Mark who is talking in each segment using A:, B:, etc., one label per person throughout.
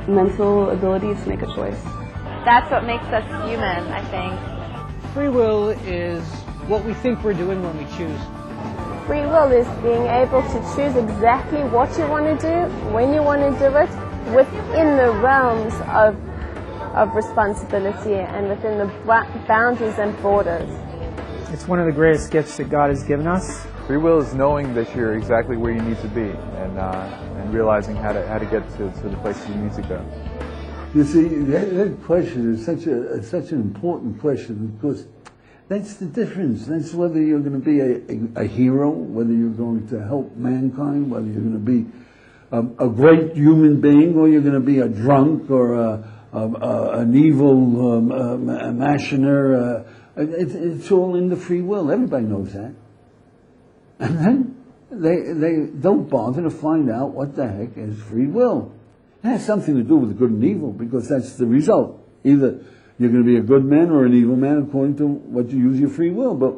A: mental ability to make a choice.
B: That's what makes us human, I think.
C: Free will is what we think we're doing when we choose.
D: Free will is being able to choose exactly what you want to do, when you want to do it, within the realms of responsibility and within the boundaries and borders.
E: It's one of the greatest gifts that God has given us.
F: Free will is knowing that you're exactly where you need to be and realizing how to get to the places you need to go.
G: You see, that question is such an important question because that's the difference. That's whether you're going to be a hero, whether you're going to help mankind, whether you're going to be a great human being, or you're going to be a drunk or an evil machiner. It's all in the free will. Everybody knows that. And then they don't bother to find out what the heck is free will. It has something to do with good and evil because that's the result. Either you're going to be a good man or an evil man according to what you use your free will. But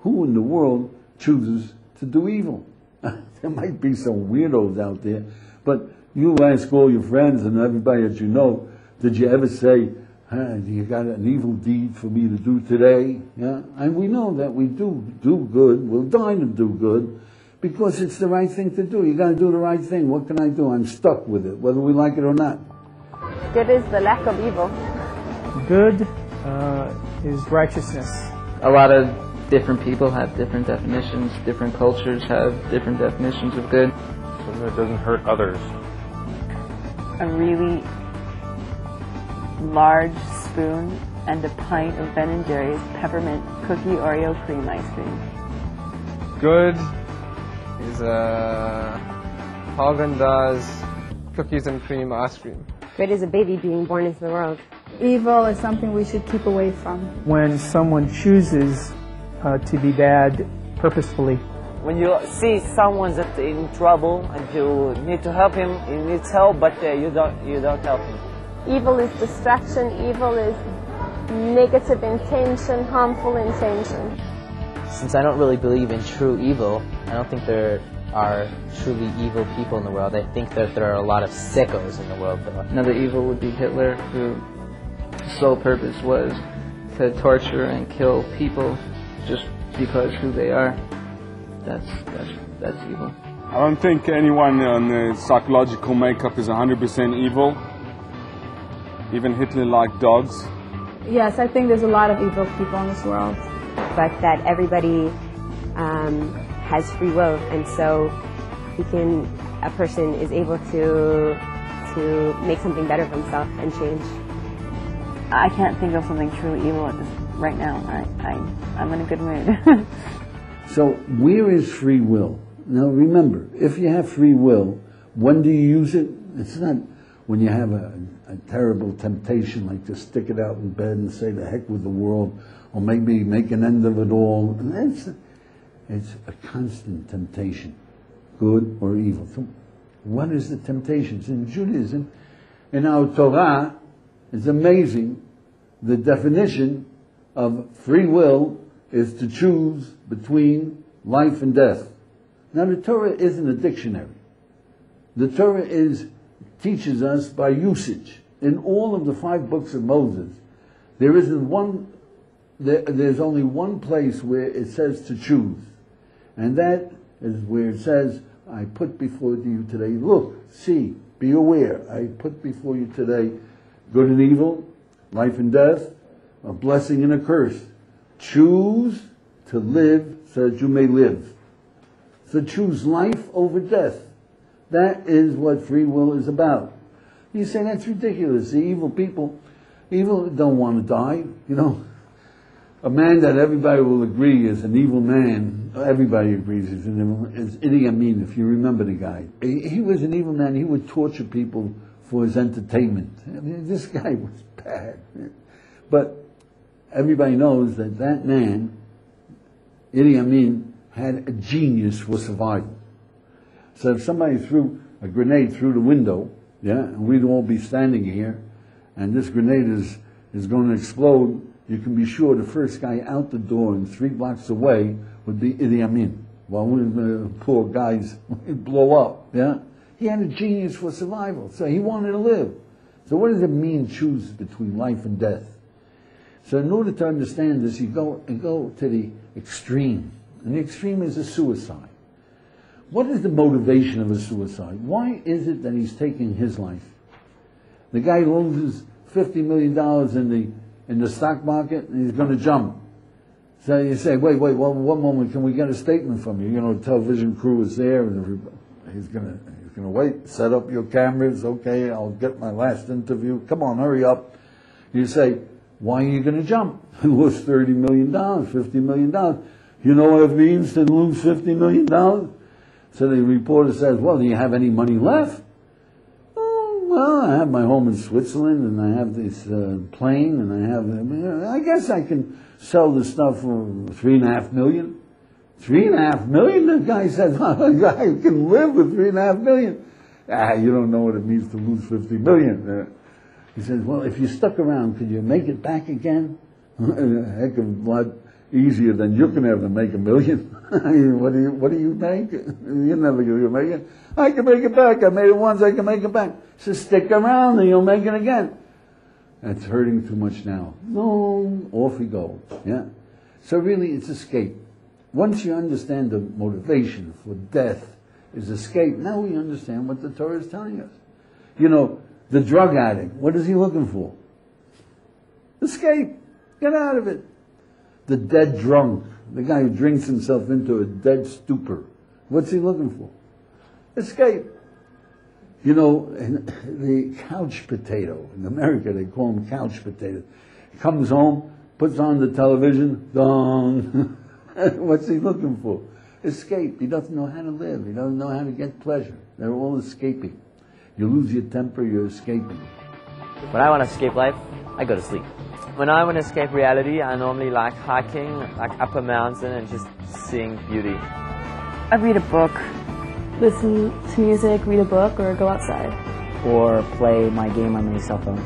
G: who in the world chooses to do evil? There might be some weirdos out there, but you ask all your friends and everybody that you know, did you ever say, you got an evil deed for me to do today? Yeah? And we know that we do good, we'll die to do good, because it's the right thing to do. You got to do the right thing. What can I do? I'm stuck with it, whether we like it or not.
D: Good is the lack of evil.
E: Good is righteousness.
H: A lot of different people have different definitions. Different cultures have different definitions of good.
F: Something that doesn't hurt others.
A: A really large spoon and a pint of Ben & Jerry's peppermint cookie Oreo cream ice cream.
I: Good is Haagen-Dazs cookies and cream ice cream.
D: Good is a baby being born into the world.
J: Evil is something we should keep away from.
E: When someone chooses to be bad purposefully.
K: When you see someone's in trouble and you need to help him, he needs help, but you don't help him.
D: Evil is distraction. Evil is negative intention, harmful intention.
L: Since I don't really believe in true evil, I don't think there are truly evil people in the world. I think that there are a lot of sickos in the world, though.
H: Another evil would be Hitler, whose sole purpose was to torture and kill people just because who they are. That's evil.
M: I don't think anyone on the psychological makeup is 100% evil. Even Hitler liked dogs.
J: Yes, I think there's a lot of evil people in this world.
N: But that everybody has free will, and so a person is able to make something better of himself and change.
A: I can't think of something truly evil right now. I'm in a good mood.
G: So where is free will? Now remember, if you have free will, when do you use it? It's not when you have a terrible temptation, like to stick it out in bed and say, the heck with the world, or maybe make an end of it all. It's a constant temptation, good or evil. So what is the temptations? In Judaism, in our Torah, it's amazing. The definition of free will is to choose between life and death. Now the Torah isn't a dictionary. The Torah teaches us by usage. In all of the 5 books of Moses, there's only one place where it says to choose. And that is where it says, I put before you today, look, see, be aware. I put before you today good and evil, life and death, a blessing and a curse. Choose to live so that you may live. So choose life over death. That is what free will is about. You say, that's ridiculous. The evil people, don't want to die. You know, a man that everybody will agree is an evil man, everybody agrees he's an evil man, is Idi Amin, if you remember the guy. He was an evil man. He would torture people for his entertainment. I mean, this guy was bad. But everybody knows that man, Idi Amin, had a genius for survival. So if somebody threw a grenade through the window, and we'd all be standing here, and this grenade is going to explode, you can be sure the first guy out the door and 3 blocks away would be Idi Amin. While the poor guys would blow up, He had a genius for survival, so he wanted to live. So what does it mean, choose between life and death? So in order to understand this, you go to the extreme. And the extreme is a suicide. What is the motivation of a suicide? Why is it that he's taking his life? The guy loses $50 million in the stock market, and he's going to jump. So you say, wait, well, one moment, can we get a statement from you? You know, the television crew is there, and everybody, he's going to wait, set up your cameras, okay, I'll get my last interview, come on, hurry up. You say, why are you going to jump? You lost $30 million, $50 million. You know what it means to lose $50 million? So the reporter says, well, do you have any money left? Oh, well, I have my home in Switzerland, and I have this plane, and I guess I can sell the stuff for $3.5 million. $3.5 million? The guy says, I can live with $3.5 million. You don't know what it means to lose $50 million. He says, well, if you stuck around, could you make it back again? Heck of a lot easier than you can ever make $1 million. What do you make? You're never going to make it. I can make it back. I made it once, I can make it back. So stick around and you'll make it again. That's hurting too much now. No, off we go. Yeah. So really it's escape. Once you understand the motivation for death is escape, now we understand what the Torah is telling us. You know, the drug addict, what is he looking for? Escape. Get out of it. The dead drunk, the guy who drinks himself into a dead stupor, what's he looking for? Escape. You know, the couch potato, in America they call him couch potato. He comes home, puts on the television, dong. What's he looking for? Escape. He doesn't know how to live. He doesn't know how to get pleasure. They're all escaping. You lose your temper, you're escaping.
O: When I want to escape life, I go to sleep. When I want to escape reality, I normally like hiking, like up a mountain and just seeing beauty.
A: I read a book, listen to music, read a book, or go outside.
P: Or play my game on my cell phone.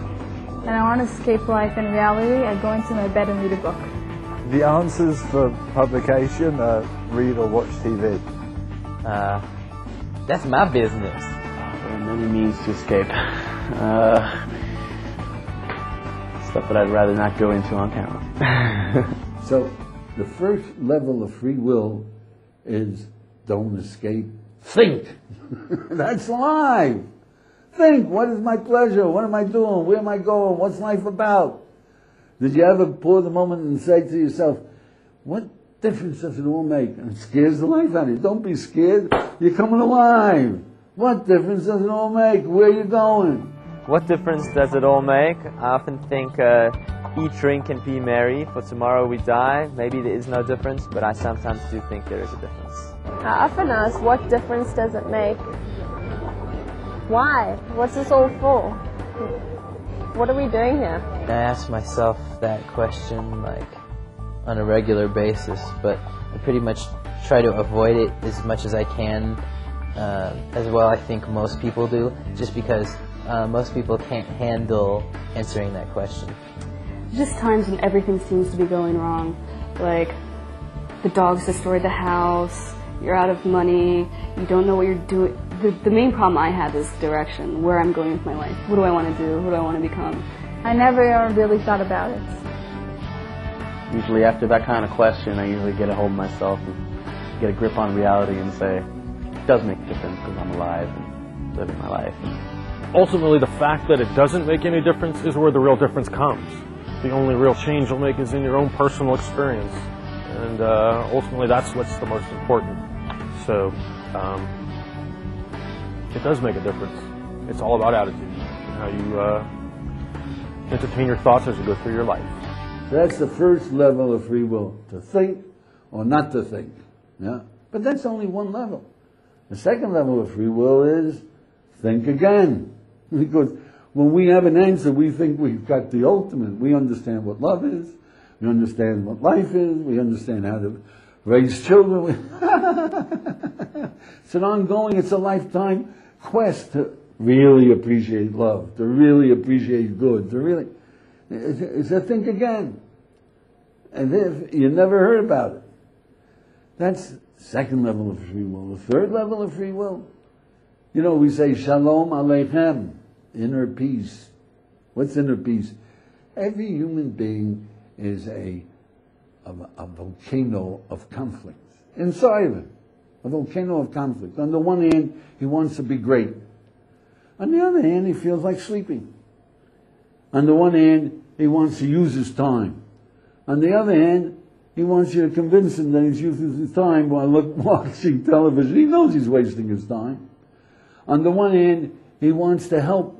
J: When I want to escape life and reality, I go into my bed and read a book.
Q: The answers for publication are read or watch TV.
O: That's my business.
R: There are many means to escape. Stuff that I'd rather not go into on camera.
G: So the first level of free will is don't escape, think. That's life. Think, what is my pleasure? What am I doing? Where am I going? What's life about? Did you ever pause a moment and say to yourself, what difference does it all make? And it scares the life out of you. Don't be scared. You're coming alive. What difference does it all make? Where are you going?
O: What difference does it all make? I often think, eat, drink, and be merry, for tomorrow we die. Maybe there is no difference, but I sometimes do think there is a difference.
D: I often ask, what difference does it make? Why? What's this all for? What are we doing here?
L: I ask myself that question like on a regular basis, but I pretty much try to avoid it as much as I can, as well I think most people do, just because most people can't handle answering that question.
A: Just times when everything seems to be going wrong, like the dogs destroyed the house, you're out of money, you don't know what you're doing. The main problem I have is direction, where I'm going with my life. What do I want to do? Who do I want to become?
J: I never really thought about it.
R: Usually after that kind of question, I usually get a hold of myself and get a grip on reality and say, it does make a difference because I'm alive and living my life.
S: Ultimately, the fact that it doesn't make any difference is where the real difference comes. The only real change you'll make is in your own personal experience. And ultimately, that's what's the most important. So, it does make a difference. It's all about attitude and how you entertain your thoughts as you go through your life.
G: So that's the first level of free will, to think or not to think. Yeah? But that's only one level. The second level of free will is think again. Because when we have an answer, we think we've got the ultimate. We understand what love is. We understand what life is. We understand how to raise children. It's an ongoing, it's a lifetime quest to really appreciate love, to really appreciate good, to really... It's a think again. And if you never heard about it. That's second level of free will. The third level of free will, you know, we say Shalom Aleichem, inner peace What's inner peace? Every human being is a volcano of conflict. Inside of it, a volcano of conflict. On the one hand, he wants to be great. On the other hand, he feels like sleeping. On the one hand, he wants to use his time. On the other hand, he wants you to convince him that he's using his time while watching television. He knows he's wasting his time. On the one hand, he wants to help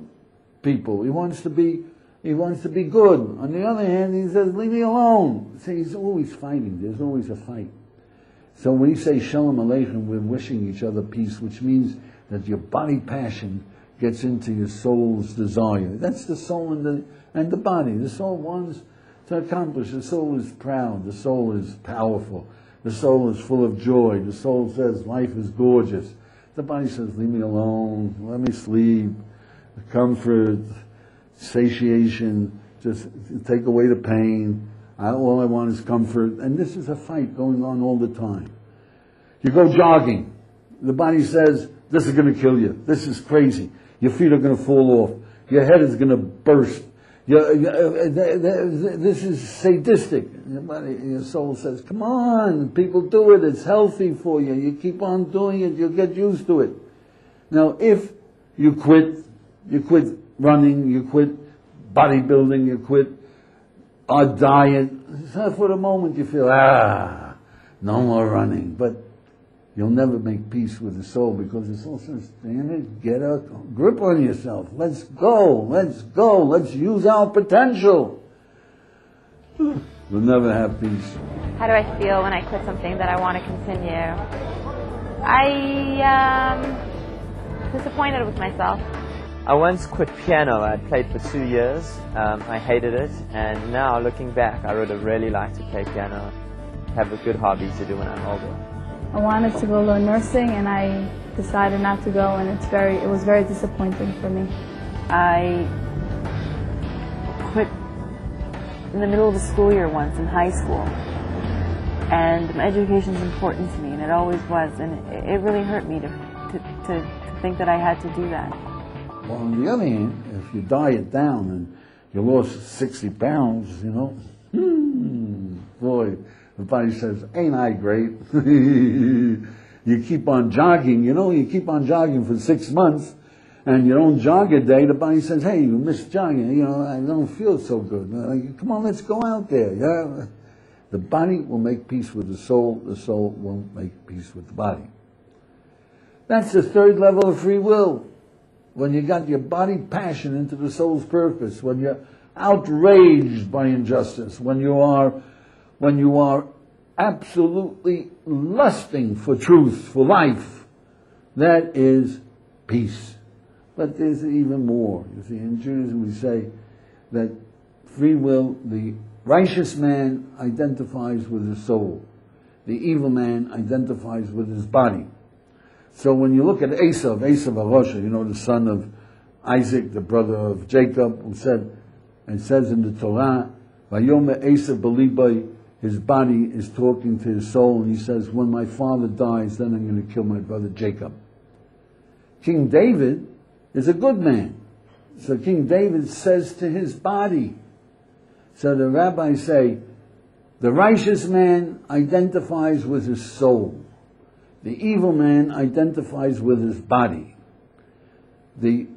G: people. He wants to be good. On the other hand, he says, leave me alone. So he's always fighting. There's always a fight. So when we say Shalom Aleichem, we're wishing each other peace, which means that your body passion gets into your soul's desire. That's the soul and the body. The soul wants to accomplish. The soul is proud. The soul is powerful. The soul is full of joy. The soul says life is gorgeous. The body says, leave me alone. Let me sleep. Comfort, satiation, just take away the pain. All I want is comfort. And this is a fight going on all the time. You go jogging. The body says, this is going to kill you. This is crazy. Your feet are going to fall off. Your head is going to burst. This is sadistic. Your soul says, come on, people do it. It's healthy for you. You keep on doing it. You'll get used to it. Now, if you quit running, you quit bodybuilding, you quit a diet. So for the moment you feel, no more running. But you'll never make peace with the soul, because the soul says, damn it, get a grip on yourself. Let's go. Let's use our potential. We'll never have peace.
B: How do I feel when I quit something that I want to continue? I'm disappointed with myself.
O: I once quit piano. I played for 2 years. I hated it, and now looking back, I would have really liked to play piano, have a good hobby to do when I'm older.
J: I wanted to go learn nursing, and I decided not to go, and it was very disappointing for me.
A: I quit in the middle of the school year once in high school, and education is important to me, and it always was, and it really hurt me to think that I had to do that.
G: Well, on the other hand, if you diet down and you lost 60 pounds, boy, the body says, ain't I great? You keep on jogging, you keep on jogging for 6 months, and you don't jog a day, the body says, hey, you missed jogging, I don't feel so good. Come on, let's go out there. Yeah? The body will make peace with the soul won't make peace with the body. That's the third level of free will. When you got your body passion into the soul's purpose, when you're outraged by injustice, when you are absolutely lusting for truth, for life, that is peace. But there's even more. You see, in Judaism we say that free will, the righteous man identifies with his soul. The evil man identifies with his body. So when you look at Esav Arosha, the son of Isaac, the brother of Jacob, who said, it says in the Torah, Vayome Esav Belibai, his body is talking to his soul, and he says, when my father dies, then I'm going to kill my brother Jacob. King David is a good man. So King David says to his body. So the rabbis say, the righteous man identifies with his soul. The evil man identifies with his body. The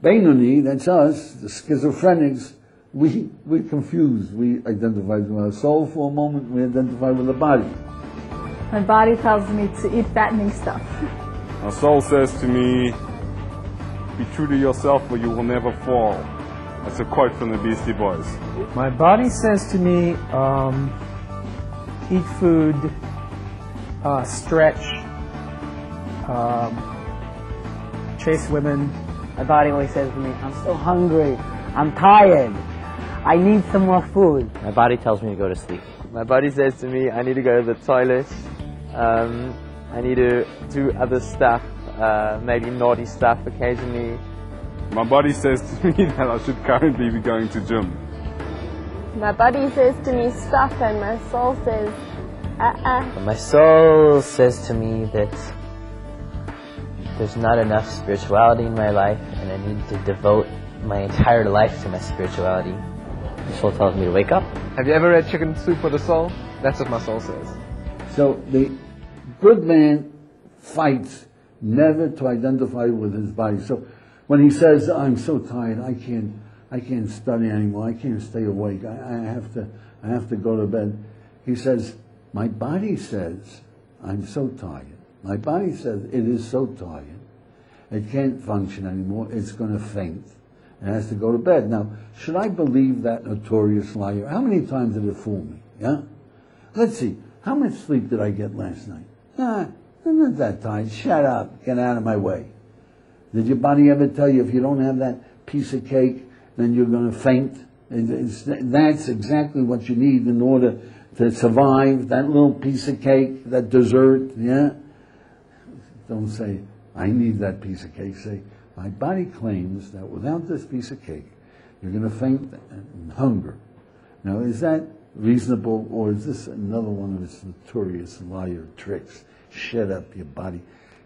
G: Beinoni, that's us, the schizophrenics, we confuse. We identify with our soul for a moment, we identify with the body.
J: My body tells me to eat fattening stuff.
M: My soul says to me, be true to yourself or you will never fall. That's a quote from the Beastie Boys.
E: My body says to me, eat food, stretch, chase women.
P: My body always says to me, I'm so hungry, I'm tired, I need some more food.
L: My body tells me to go to sleep.
O: My body says to me, I need to go to the toilet, I need to do other stuff, maybe naughty stuff occasionally.
M: My body says to me that I should currently be going to gym.
D: My body says to me, stop, and my soul says,
L: My soul says to me that there's not enough spirituality in my life, and I need to devote my entire life to my spirituality. My soul tells me to wake up.
I: Have you ever read Chicken Soup for the Soul? That's what my soul says.
G: So the good man fights never to identify with his body. So when he says, I'm so tired, I can't study anymore, I can't stay awake, I have to go to bed. He says, my body says, I'm so tired. My body says, it is so tired. It can't function anymore, it's going to faint. It has to go to bed. Now, should I believe that notorious liar? How many times did it fool me? Yeah? Let's see, how much sleep did I get last night? I'm not that tired. Shut up. Get out of my way. Did your body ever tell you if you don't have that piece of cake, then you're going to faint? That's exactly what you need in order to survive. That little piece of cake, that dessert, yeah? Don't say, I need that piece of cake. Say, my body claims that without this piece of cake, you're going to faint in hunger. Now, is that reasonable, or is this another one of his notorious liar tricks? Shut up, your body.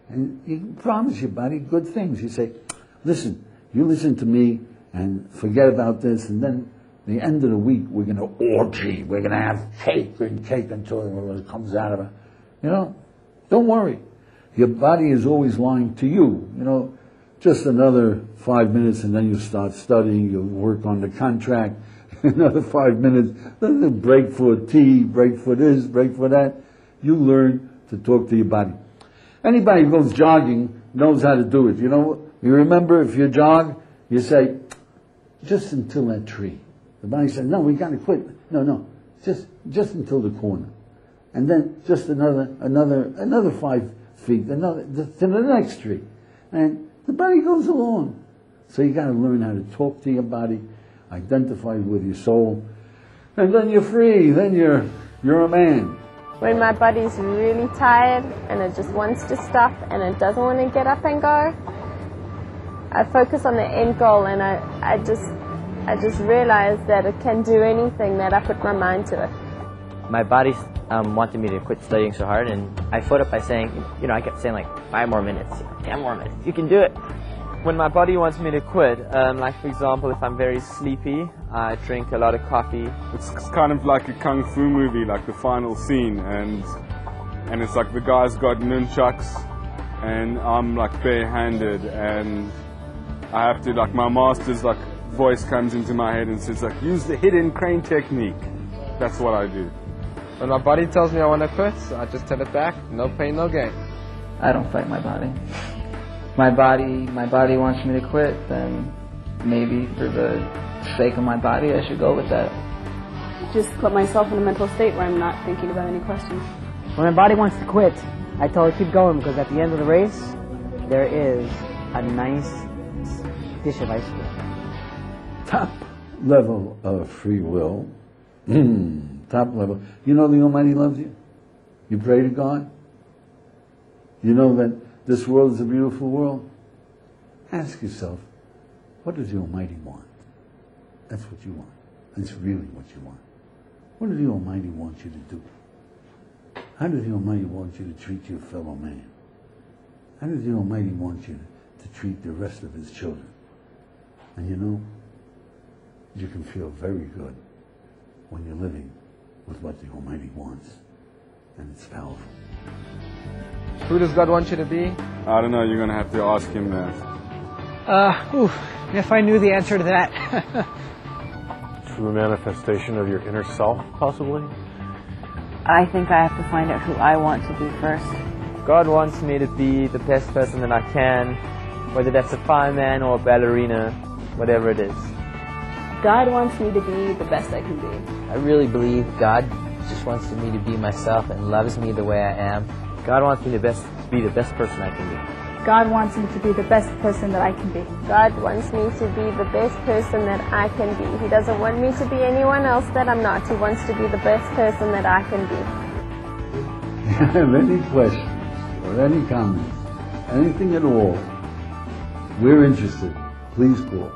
G: And you promise your body good things. You say, listen, you listen to me and forget about this, and then the end of the week we're going to orgy. We're going to have cake and cake until it comes out of it. You know, don't worry. Your body is always lying to you. You know, just another 5 minutes and then you start studying, you'll work on the contract. Another 5 minutes, then break for tea, break for this, break for that. You learn to talk to your body. Anybody who goes jogging knows how to do it. You know, you remember if you jog, you say, just until that tree. The body says, no, we got to quit. No, just until the corner. And then just another 5 feet, to the next tree. And the body goes along. So you got to learn how to talk to your body, identify with your soul, and then you're free. Then you're a man.
D: When my body's really tired and it just wants to stop and it doesn't want to get up and go, I focus on the end goal, and I just realize that it can do anything that I put my mind to it.
O: My body wanted me to quit studying so hard, and I followed up by saying, I kept saying like 5 more minutes, 10 more minutes, you can do it. When my body wants me to quit, like for example, if I'm very sleepy, I drink a lot of coffee.
M: It's kind of like a kung fu movie, like the final scene, and it's like the guy's got nunchucks, and I'm like barehanded, and I have to, like, my master's like voice comes into my head and says like, use the hidden crane technique. That's what I do.
I: When my body tells me I want to quit, I just tell it back, no pain, no gain.
H: I don't fight my body. My body wants me to quit, then maybe for the sake of my body, I should go with that.
A: Just put myself in a mental state where I'm not thinking about any questions.
P: When my body wants to quit, I tell it keep going, because at the end of the race, there is a nice dish of ice cream.
G: Top level of free will. Top level. You know the Almighty loves you? You pray to God? You know that this world is a beautiful world? Ask yourself, what does the Almighty want? That's what you want. That's really what you want. What does the Almighty want you to do? How does the Almighty want you to treat your fellow man? How does the Almighty want you to treat the rest of His children? And you know, you can feel very good when you're living with what the Almighty wants. And it's powerful.
I: Who does God want you to be?
M: I don't know, you're going to have to ask Him that.
C: If I knew the answer to that.
S: True manifestation of your inner self, possibly?
B: I think I have to find out who I want to be first.
O: God wants me to be the best person that I can, whether that's a fireman or a ballerina, whatever it is.
A: God wants me to be the best I can be.
L: I really believe God just wants me to be myself and loves me the way I am.
O: God wants me to be the best person I can be.
J: God wants me to be the best person that I can be.
D: God wants me to be the best person that I can be. He doesn't want me to be anyone else that I'm not. He wants to be the best person that I can be.
G: If you have any questions or any comments, anything at all, we're interested. Please call.